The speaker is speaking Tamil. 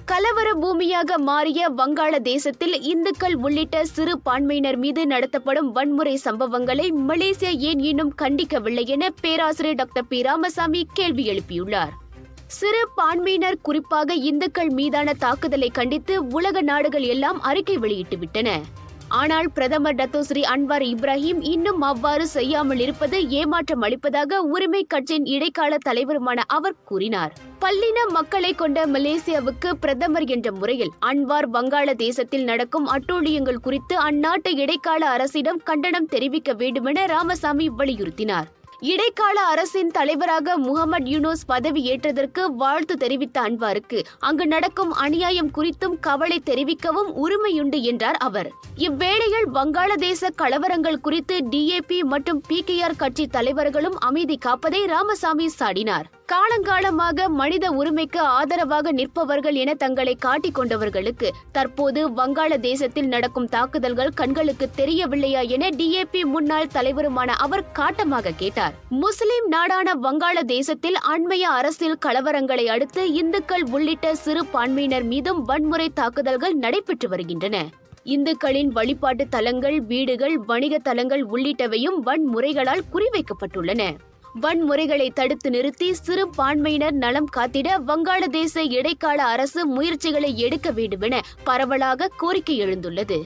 கலவர பூமியாக மாறிய வங்காளதேசத்தில் இந்துக்கள் உள்ளிட்ட சிறுபான்மையினர் மீது நடத்தப்படும் வன்முறை சம்பவங்களை மலேசியா ஏன் இன்னும் கண்டிக்கவில்லை என பேராசிரியர் டாக்டர் பி ராமசாமி கேள்வி எழுப்பியுள்ளார். சிறுபான்மையினர் குறிப்பாக இந்துக்கள் மீதான தாக்குதலை கண்டித்து உலக நாடுகள் எல்லாம் அறிக்கை வெளியிட்டுவிட்டன. ஆனால் பிரதமர் டத்தோஸ்ரீ அன்வார் இப்ராஹிம் இன்னும் அவ்வாறு செய்யாமல் இருப்பது ஏமாற்றம் அளிப்பதாக உரிமை கட்சியின் இடைக்கால தலைவருமான அவர் கூறினார். பல்லின மக்களை கொண்ட மலேசியாவுக்கு பிரதமர் என்ற முறையில் அன்வார் வங்காளதேசத்தில் நடக்கும் அட்டூழியங்கள் குறித்து அந்நாட்டு இடைக்கால அரசிடம் கண்டனம் தெரிவிக்க வேண்டுமென ராமசாமி வலியுறுத்தினார். இடைக்கால அரசின் தலைவராக முகமது யூனூஸ் பதவி ஏற்றதற்கு வாழ்த்து தெரிவித்த அன்வாருக்கு அங்கு நடக்கும் அநியாயம் குறித்தும் கவலை தெரிவிக்கவும் உரிமையுண்டு என்றார் அவர். இவ்வேளையில் வங்காளதேச கலவரங்கள் குறித்து டிஏபி மற்றும் PKR கட்சி தலைவர்களும் அமைதி காப்பதை ராமசாமி சாடினார். காலங்காலமாக மனித உரிமைக்கு ஆதரவாக நிற்பவர்கள் என தங்களை காட்டிக் கொண்டவர்களுக்கு தற்போது வங்காளதேசத்தில் நடக்கும் தாக்குதல்கள் கண்களுக்கு தெரியவில்லையா என டிஏபி முன்னாள் தலைவருமான அவர் காட்டமாக கேட்டார். முஸ்லிம் நாடான வங்காளதேசத்தில் அண்மைய அரசியல் கலவரங்களை அடுத்து இந்துக்கள் உள்ளிட்ட சிறுபான்மையினர் மீதும் வன்முறை தாக்குதல்கள் நடைபெற்று வருகின்றன. இந்துக்களின் வழிபாட்டு தலங்கள், வீடுகள், வணிக தலங்கள் உள்ளிட்டவையும் வன்முறைகளால் குறிவைக்கப்பட்டுள்ளன. வன்முறைகளை தடுத்து நிறுத்தி சிறுபான்மையினர் நலம் காத்திட வங்காளதேச இடைக்கால அரசு முயற்சிகளை எடுக்க வேண்டுமென பரவலாக கோரிக்கை எழுந்துள்ளது.